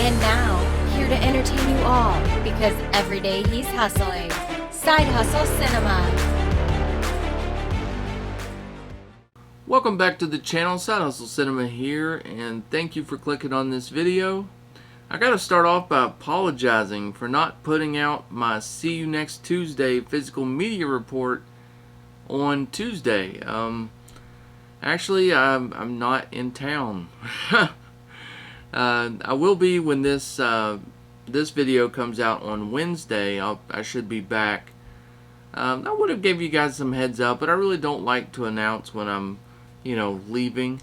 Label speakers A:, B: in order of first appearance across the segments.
A: And now, here to entertain you all, because every day he's hustling. Side Hustle Cinema.
B: Welcome back to the channel. Side Hustle Cinema here, and thank you for clicking on this video. I gotta start off by apologizing for not putting out my See You Next Tuesday physical media report on Tuesday. Actually, I'm not in town. I will be when this video comes out on Wednesday. I should be back. I would have gave you guys some heads up, but I really don't like to announce when I'm, leaving,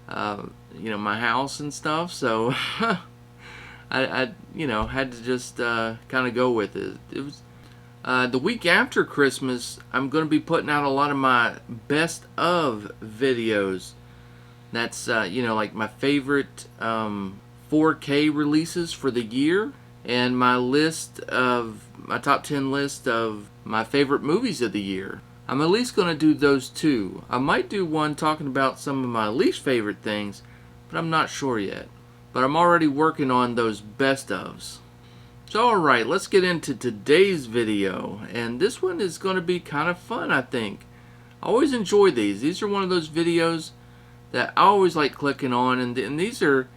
B: my house and stuff. So I had to just kind of go with it. It was the week after Christmas. I'm going to be putting out a lot of my best of videos. That's like my favorite 4K releases for the year, and my top 10 list of my favorite movies of the year. I'm at least going to do those two. I might do one talking about some of my least favorite things, but I'm not sure yet. But I'm already working on those best ofs. So alright, let's get into today's video. And this one is going to be kind of fun, I think. I always enjoy these. These are one of those videos that I always like clicking on. And these are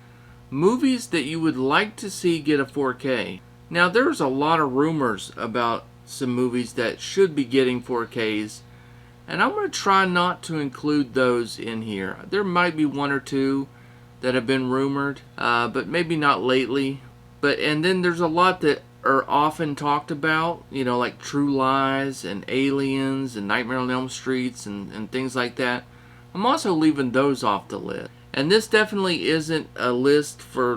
B: movies that you would like to see get a 4K. Now there's a lot of rumors about some movies that should be getting 4Ks. And I'm going to try not to include those in here. There might be one or two that have been rumored, but maybe not lately. And then there's a lot that are often talked about, like True Lies and Aliens and Nightmare on Elm Street and things like that. I'm also leaving those off the list. And this definitely isn't a list for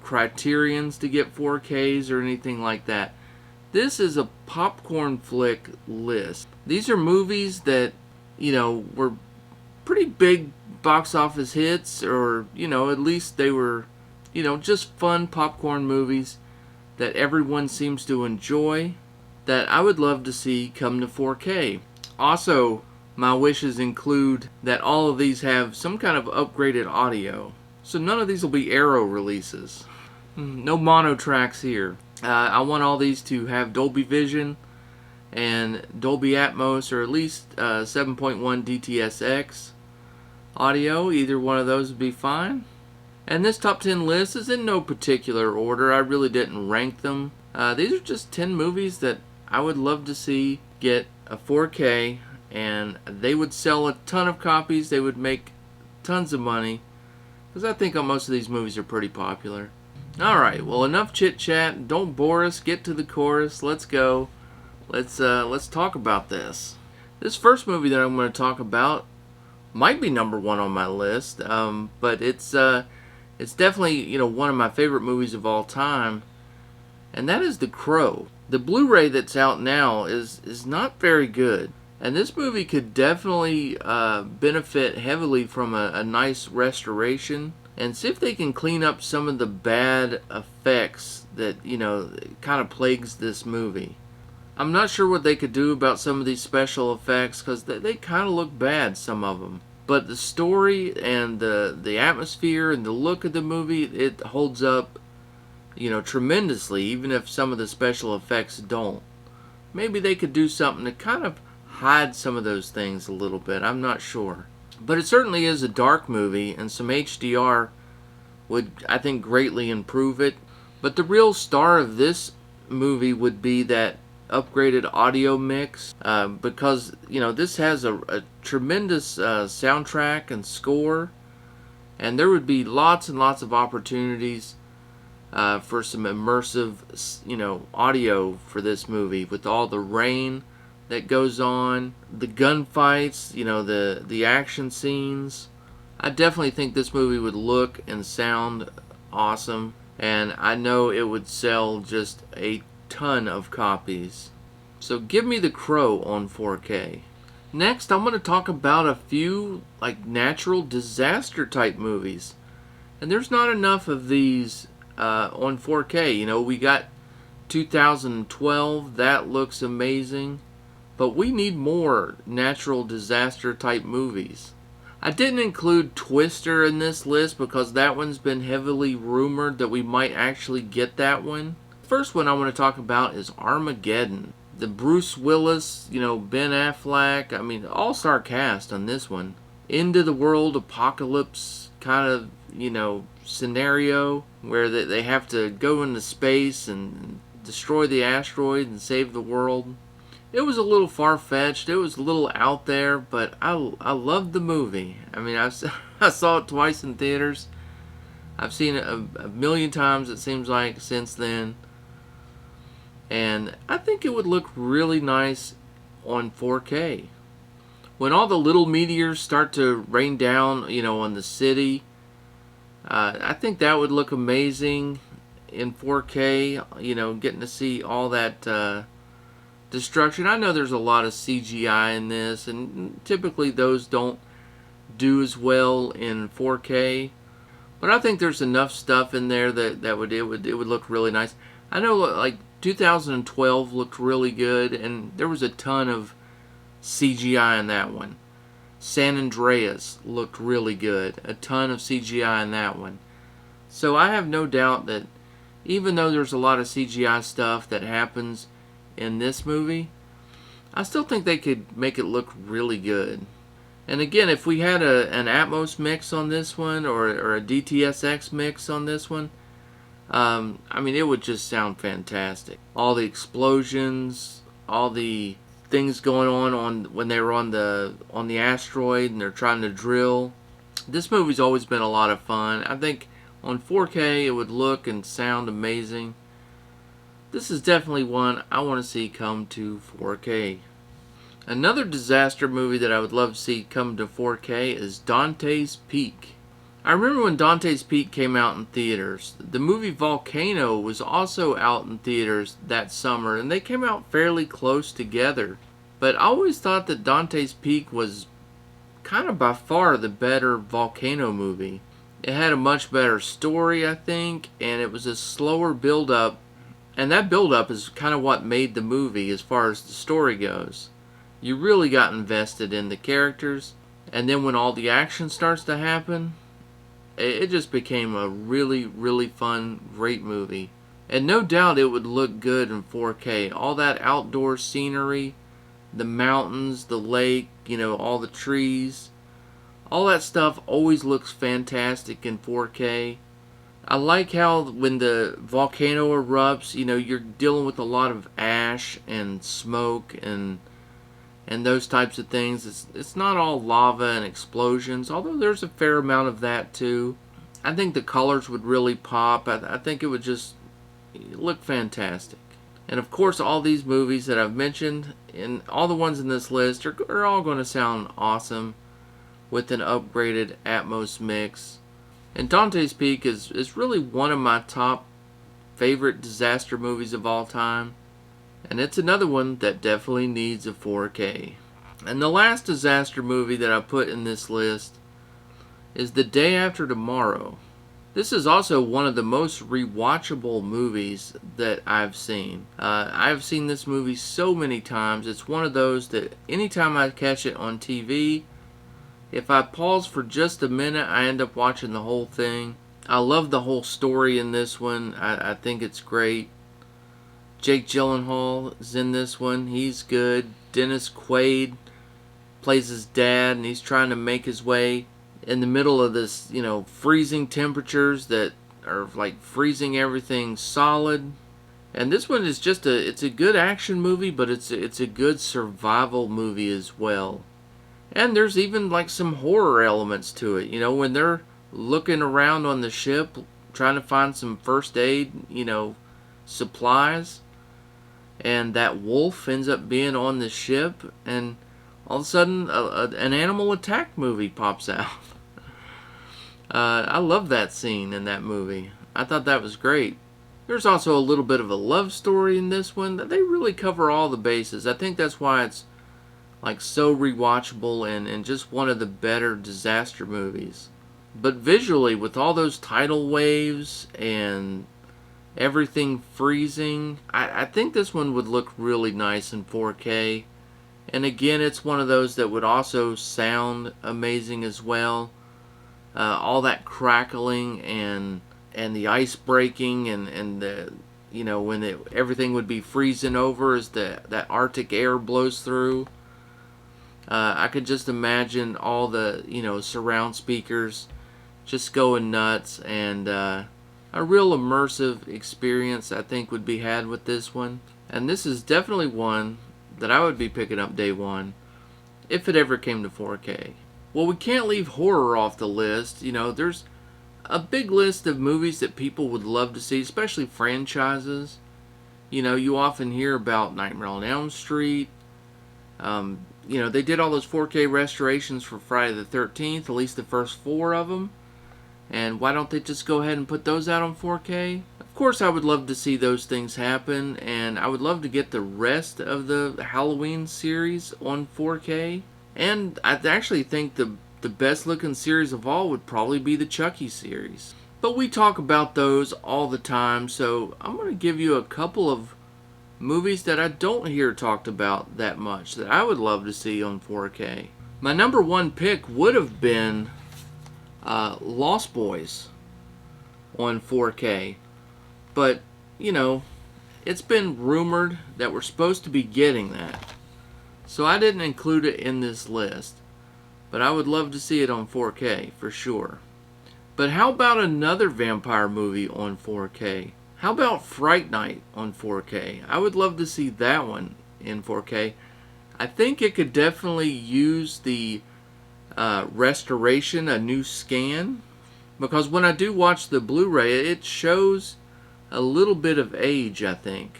B: criterions to get 4Ks or anything like that. This is a popcorn flick list. These are movies that, were pretty big box office hits, or, at least they were, just fun popcorn movies that everyone seems to enjoy, that I would love to see come to 4K. Also, my wishes include that all of these have some kind of upgraded audio. So none of these will be Arrow releases. No mono tracks here. I want all these to have Dolby Vision and Dolby Atmos, or at least 7.1 DTSX audio. Either one of those would be fine. And this top 10 list is in no particular order. I really didn't rank them. These are just 10 movies that I would love to see get a 4K, and they would sell a ton of copies. They would make tons of money, because I think most of these movies are pretty popular. Alright, well, enough chit-chat. Don't bore us. Get to the chorus. Let's go. Let's talk about this. This first movie that I'm going to talk about might be number one on my list, but it's definitely one of my favorite movies of all time, and that is The Crow. The Blu-ray that's out now is not very good, and this movie could definitely benefit heavily from a nice restoration, and see if they can clean up some of the bad effects that kind of plagues this movie. I'm not sure what they could do about some of these special effects, because they kind of look bad, some of them. But the story and the atmosphere and the look of the movie, it holds up, tremendously, even if some of the special effects don't. Maybe they could do something to kind of hide some of those things a little bit. I'm not sure. But it certainly is a dark movie, and some HDR would, I think, greatly improve it. But the real star of this movie would be that upgraded audio mix, because this has a tremendous soundtrack and score, and there would be lots and lots of opportunities for some immersive audio for this movie, with all the rain that goes on, the gunfights, the action scenes. I definitely think this movie would look and sound awesome, and I know it would sell just a ton of copies. So give me The Crow on 4K. Next, I'm going to talk about a few natural disaster type movies, and there's not enough of these on 4K. We got 2012, that looks amazing, but we need more natural disaster type movies. I didn't include Twister in this list because that one's been heavily rumored that we might actually get that one. The first one I want to talk about is Armageddon. The Bruce Willis, Ben Affleck, all-star cast on this one. End of the world apocalypse kind of, scenario where they have to go into space and destroy the asteroid and save the world. It was a little far-fetched. It was a little out there, but I loved the movie. I saw it twice in theaters. I've seen it a million times, it seems like, since then. And I think it would look really nice on 4K. When all the little meteors start to rain down, on the city, I think that would look amazing in 4K. Getting to see all that destruction. I know there's a lot of CGI in this, and typically those don't do as well in 4K. But I think there's enough stuff in there that it would look really nice. I know, like 2012 looked really good, and there was a ton of CGI in that one. San Andreas looked really good. A ton of CGI in that one. So I have no doubt that even though there's a lot of CGI stuff that happens in this movie, I still think they could make it look really good. And again, if we had an Atmos mix on this one, or a DTSX mix on this one, it would just sound fantastic. All the explosions, all the things going on when they were on the asteroid and they're trying to drill. This movie's always been a lot of fun. I think on 4K it would look and sound amazing. This is definitely one I want to see come to 4K. Another disaster movie that I would love to see come to 4K is Dantes Peak. I remember when Dantes Peak came out in theaters. The movie Volcano was also out in theaters that summer, and they came out fairly close together. But I always thought that Dantes Peak was kind of by far the better Volcano movie. It had a much better story, I think, and it was a slower build-up. And that build-up is kind of what made the movie as far as the story goes. You really got invested in the characters, and then when all the action starts to happen, it just became a really, really fun, great movie. And no doubt it would look good in 4K. All that outdoor scenery, the mountains, the lake, all the trees, all that stuff always looks fantastic in 4K. I like how when the volcano erupts, you're dealing with a lot of ash and smoke and those types of things. It's not all lava and explosions, although there's a fair amount of that too. I think the colors would really pop. I think it would just look fantastic. And of course, all these movies that I've mentioned and all the ones in this list are all going to sound awesome with an upgraded Atmos mix. And Dantes Peak is really one of my top favorite disaster movies of all time. And it's another one that definitely needs a 4K. And the last disaster movie that I put in this list is The Day After Tomorrow. This is also one of the most rewatchable movies that I've seen. I've seen this movie so many times. It's one of those that anytime I catch it on TV, if I pause for just a minute, I end up watching the whole thing. I love the whole story in this one. I think it's great. Jake Gyllenhaal is in this one. He's good. Dennis Quaid plays his dad, and he's trying to make his way in the middle of this, freezing temperatures that are like freezing everything solid. And this one is it's a good action movie, but it's a good survival movie as well. And there's even like some horror elements to it. When they're looking around on the ship trying to find some first aid, supplies, and that wolf ends up being on the ship, and all of a sudden an animal attack movie pops out. I love that scene in that movie. I thought that was great. There's also a little bit of a love story in this one. They really cover all the bases. I think that's why it's like so rewatchable and just one of the better disaster movies. But visually, with all those tidal waves and everything freezing, I think this one would look really nice in 4K. And again, it's one of those that would also sound amazing as well. All that crackling and the ice breaking and the when everything would be freezing over as that Arctic air blows through. I could just imagine all the surround speakers just going nuts, and a real immersive experience I think would be had with this one. And this is definitely one that I would be picking up day one if it ever came to 4K. Well, we can't leave horror off the list. There's a big list of movies that people would love to see, especially franchises. You often hear about Nightmare on Elm Street. They did all those 4K restorations for Friday the 13th, at least the first 4 of them. And why don't they just go ahead and put those out on 4K? Of course, I would love to see those things happen, and I would love to get the rest of the Halloween series on 4K. And I actually think the best looking series of all would probably be the Chucky series. But we talk about those all the time, so I'm going to give you a couple of movies that I don't hear talked about that much that I would love to see on 4K. My number one pick would have been Lost Boys on 4K. But, it's been rumored that we're supposed to be getting that. So I didn't include it in this list. But I would love to see it on 4K, for sure. But how about another vampire movie on 4K? How about Fright Night on 4K? I would love to see that one in 4K. I think it could definitely use the restoration, a new scan. Because when I do watch the Blu-ray, it shows a little bit of age, I think.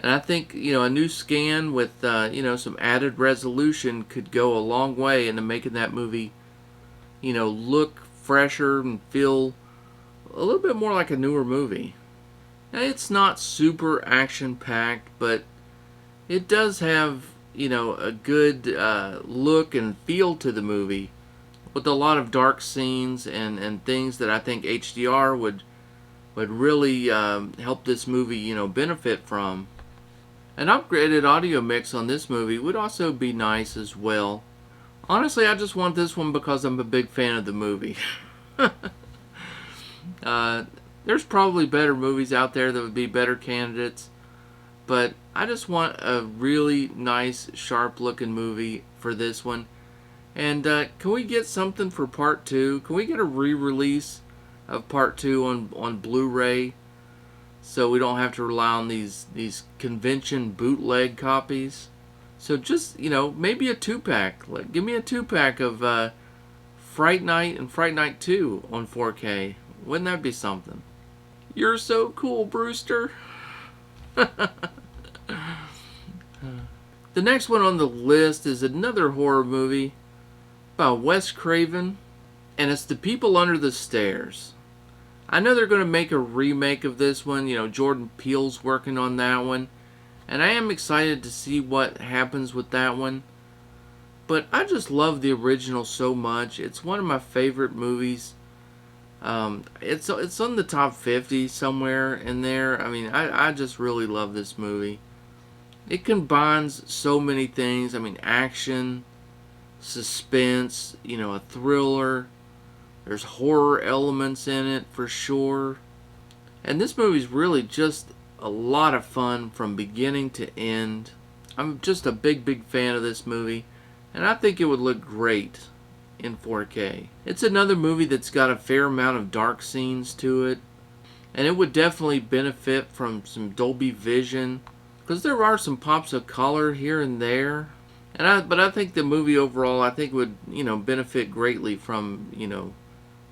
B: And I think, a new scan with, some added resolution could go a long way into making that movie, look fresher and feel a little bit more like a newer movie. Now, it's not super action-packed, but it does have, a good look and feel to the movie with a lot of dark scenes and things that I think HDR would really help this movie, benefit from. An upgraded audio mix on this movie would also be nice as well. Honestly, I just want this one because I'm a big fan of the movie. There's probably better movies out there that would be better candidates, but I just want a really nice, sharp-looking movie for this one. And can we get something for Part 2? Can we get a re-release of Part 2 on Blu-ray? So we don't have to rely on these convention bootleg copies. So just, maybe a 2-pack. Give me a 2-pack of Fright Night and Fright Night 2 on 4K. Wouldn't that be something? You're so cool, Brewster. The next one on the list is another horror movie by Wes Craven, and it's The People Under the Stairs. I know they're going to make a remake of this one. Jordan Peele's working on that one. And I am excited to see what happens with that one. But I just love the original so much. It's one of my favorite movies. It's on the top 50 somewhere in there. I mean, I just really love this movie. It combines so many things. I mean, action, suspense, a thriller. There's horror elements in it for sure. And this movie's really just a lot of fun from beginning to end. I'm just a big fan of this movie. And I think it would look great in 4K. It's another movie that's got a fair amount of dark scenes to it. And it would definitely benefit from some Dolby Vision. Because there are some pops of color here and there. But I think the movie overall, I think would, benefit greatly from,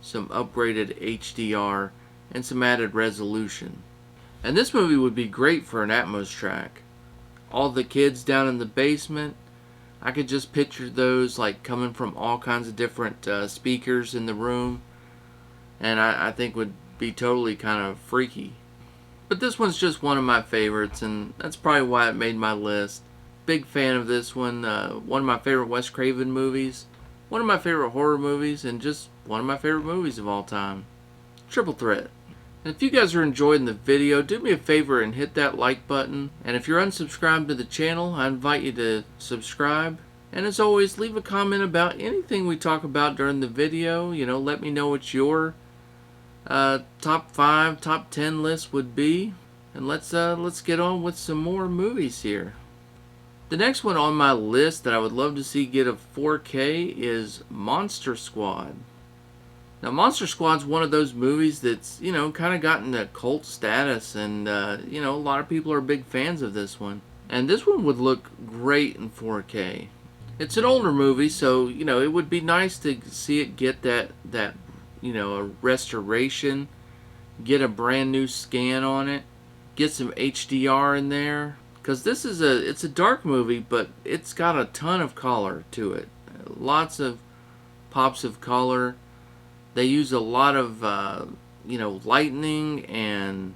B: some upgraded HDR and some added resolution. And this movie would be great for an Atmos track. All the kids down in the basement, I could just picture those like coming from all kinds of different speakers in the room. And I think would be totally kind of freaky. But this one's just one of my favorites, and that's probably why it made my list. Big fan of this one. One of my favorite Wes Craven movies. One of my favorite horror movies, and just one of my favorite movies of all time. Triple Threat. And if you guys are enjoying the video, do me a favor and hit that like button. And if you're unsubscribed to the channel, I invite you to subscribe. And as always, leave a comment about anything we talk about during the video. You know, let me know what your top 5, top 10 list would be. And let's get on with some more movies here. The next one on my list that I would love to see get a 4K is Monster Squad. Now, Monster Squad's one of those movies that's, you know, kind of gotten a cult status, and, you know, a lot of people are big fans of this one. And this one would look great in 4K. It's an older movie, so, you know, it would be nice to see it get that you know, a restoration, get a brand new scan on it, get some HDR in there. Because this is it's a dark movie, but it's got a ton of color to it. Lots of pops of color. They use a lot of, you know, lightning and,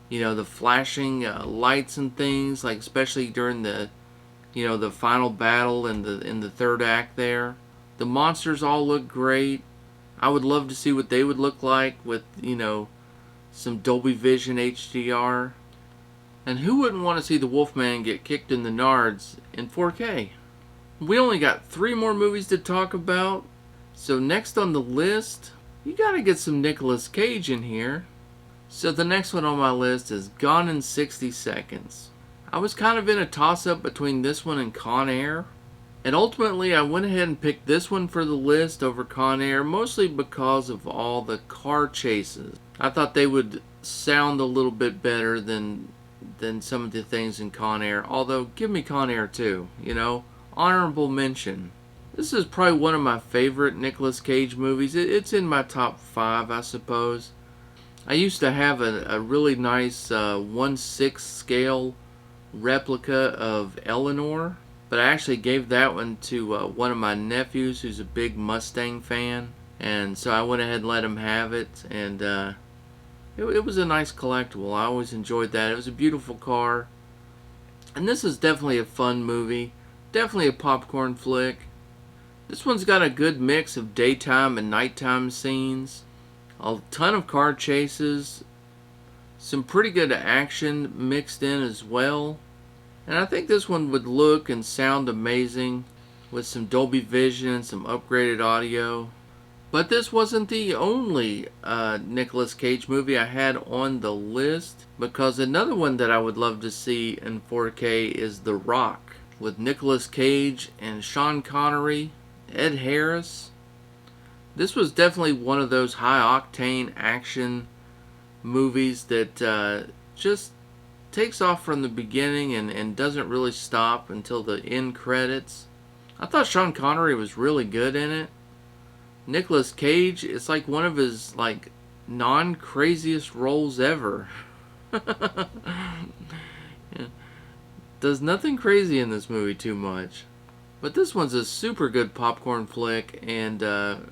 B: you know, the flashing lights and things, like especially during the, you know, the final battle in the third act there. The monsters all look great. I would love to see what they would look like with, you know, some Dolby Vision HDR. And who wouldn't want to see the Wolfman get kicked in the nards in 4K? We only got 3 more movies to talk about. So next on the list, you gotta get some Nicolas Cage in here. So the next one on my list is Gone in 60 Seconds. I was kind of in a toss-up between this one and Con Air. And ultimately I went ahead and picked this one for the list over Con Air, mostly because of all the car chases. I thought they would sound a little bit better than some of the things in Con Air, although give me Con Air too, you know, honorable mention. This is probably one of my favorite Nicolas Cage movies. It's in my top 5, I suppose. I used to have a really nice 1/6 scale replica of Eleanor, but I actually gave that one to one of my nephews who's a big Mustang fan, and so I went ahead and let him have it, and it was a nice collectible. I always enjoyed that. It was a beautiful car. And this is definitely a fun movie. Definitely a popcorn flick. This one's got a good mix of daytime and nighttime scenes. A ton of car chases. Some pretty good action mixed in as well. And I think this one would look and sound amazing with some Dolby Vision and some upgraded audio. But this wasn't the only Nicolas Cage movie I had on the list, because another one that I would love to see in 4K is The Rock, with Nicolas Cage and Sean Connery, Ed Harris. This was definitely one of those high-octane action movies that just takes off from the beginning and doesn't really stop until the end credits. I thought Sean Connery was really good in it. Nicolas Cage, it's like one of his like non-craziest roles ever. Yeah. Does nothing crazy in this movie too much. But this one's a super good popcorn flick, and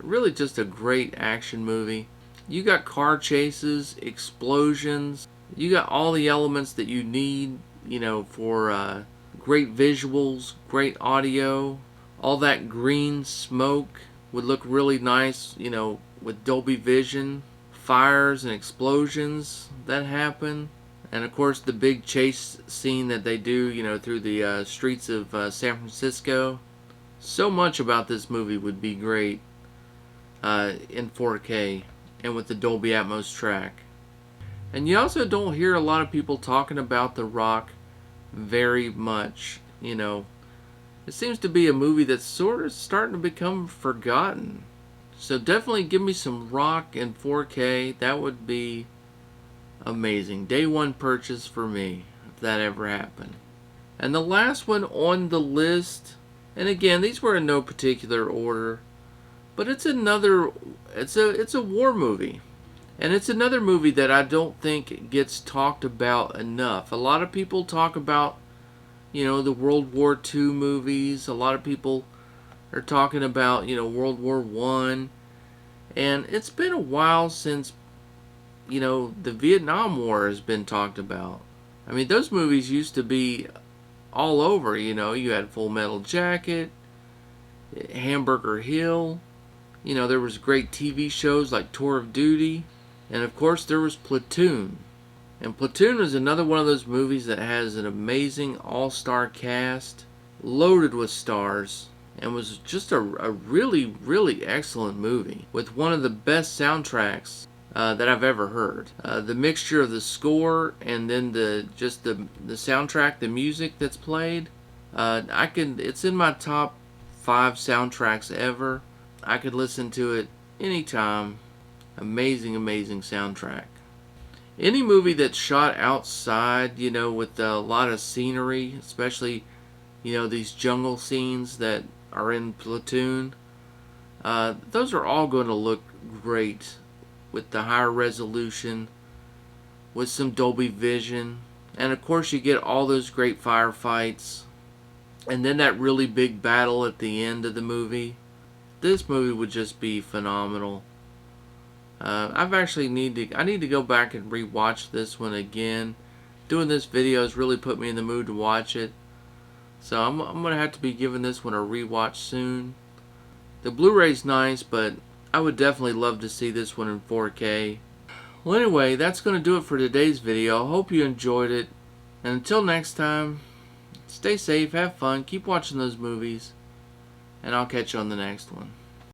B: really just a great action movie. You got car chases, explosions, you got all the elements that you need, you know, for great visuals, great audio. All that green smoke would look really nice, you know, with Dolby Vision. Fires and explosions that happen. And of course the big chase scene that they do, you know, through the streets of San Francisco. So much about this movie would be great in 4K and with the Dolby Atmos track. And you also don't hear a lot of people talking about The Rock very much, you know. It seems to be a movie that's sort of starting to become forgotten. So definitely give me some Rock in 4K. That would be amazing. Day one purchase for me, if that ever happened. And the last one on the list, and again, these were in no particular order, but it's another, it's a war movie. And it's another movie that I don't think gets talked about enough. A lot of people talk about, you know, the World War II movies. A lot of people are talking about, you know, World War I. And it's been a while since, you know, the Vietnam War has been talked about. I mean, those movies used to be all over, you know. You had Full Metal Jacket, Hamburger Hill. You know, there was great TV shows like Tour of Duty. And of course there was Platoon. And Platoon is another one of those movies that has an amazing all-star cast, loaded with stars, and was just a really, really excellent movie with one of the best soundtracks that I've ever heard. The mixture of the score and then the soundtrack, the music that's played, it's in my top 5 soundtracks ever. I could listen to it anytime. Amazing, amazing soundtrack. Any movie that's shot outside, with a lot of scenery, especially, these jungle scenes that are in Platoon, those are all going to look great with the higher resolution, with some Dolby Vision, and of course you get all those great firefights, and then that really big battle at the end of the movie. This movie would just be phenomenal. I need to go back and rewatch this one again. Doing this video has really put me in the mood to watch it. So I'm going to have to be giving this one a rewatch soon. The Blu-ray's nice, but I would definitely love to see this one in 4K. Well, anyway, that's going to do it for today's video. I hope you enjoyed it. And until next time, stay safe, have fun, keep watching those movies, and I'll catch you on the next one.